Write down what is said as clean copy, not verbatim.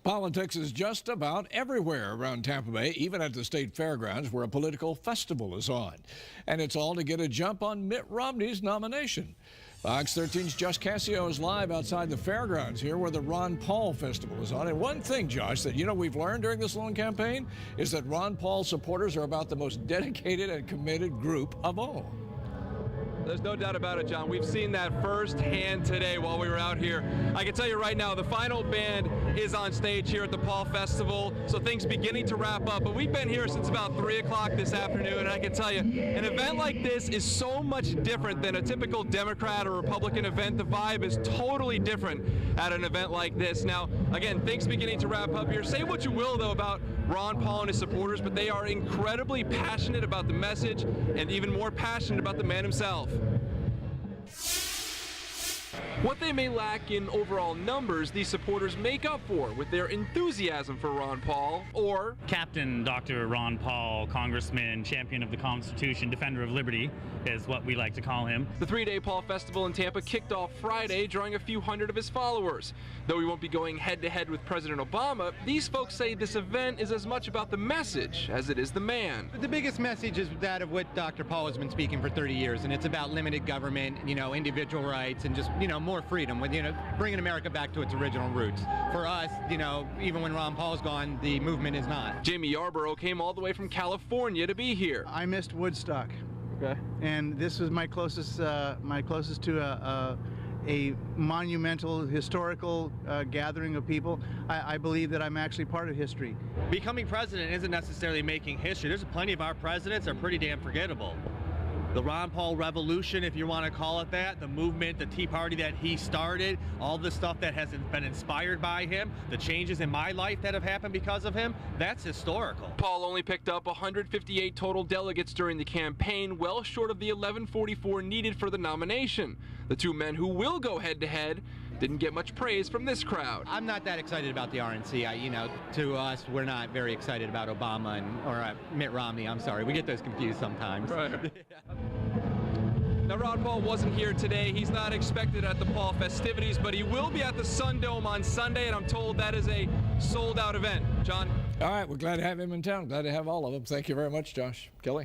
Politics is just about everywhere around Tampa Bay, even at the state fairgrounds where a political festival is on. And it's all to get a jump on Mitt Romney's nomination. Fox 13's Josh Cassio is live outside the fairgrounds here where the Ron Paul Festival is on. And one thing, Josh, that we've learned during this long campaign is that Ron Paul supporters are about the most dedicated and committed group of all. There's no doubt about it, John. We've seen that firsthand today while we were out here. I can tell you right now, the final band is on stage here at the Paul Festival, so things beginning to wrap up. But we've been here since about 3 o'clock this afternoon, and I can tell you, an event like this is so much different than a typical Democrat or Republican event. The vibe is totally different at an event like this. Now, again, things beginning to wrap up here. Say what you will, though, about Ron Paul and his supporters, but they are incredibly passionate about the message and even more passionate about the man himself. What they may lack in overall numbers, these supporters make up for with their enthusiasm for Ron Paul, or Captain Dr. Ron Paul, Congressman, champion of the Constitution, defender of liberty, is what we like to call him. The 3-day Paul Festival in Tampa kicked off Friday, drawing a few hundred of his followers. Though he won't be going head-to-head with President Obama, these folks say this event is as much about the message as it is the man. The biggest message is that of what Dr. Paul has been speaking for 30 years, and it's about limited government, individual rights, and just, more freedom, with, bringing America back to its original roots. For us, even when Ron Paul's gone, the movement is not. Jamie Yarborough came all the way from California to be here. I missed Woodstock. Okay. And this was my closest to a monumental, historical gathering of people. I believe that I'm actually part of history. Becoming president isn't necessarily making history. There's plenty of our presidents are pretty damn forgettable. The Ron Paul revolution, if you want to call it that, the movement, the Tea Party that he started, all the stuff that has been inspired by him, the changes in my life that have happened because of him, that's historical. Paul only picked up 158 total delegates during the campaign, well short of the 1144 needed for the nomination. The two men who will go head-to-head didn't get much praise from this crowd. I'm not that excited about the RNC. To us, we're not very excited about Obama or Mitt Romney. I'm sorry, we get those confused sometimes. Right. Now, Ron Paul wasn't here today. He's not expected at the Paul festivities, but he will be at the Sun Dome on Sunday, and I'm told that is a sold-out event. John? All right, we're glad to have him in town. Glad to have all of them. Thank you very much, Josh. Kelly?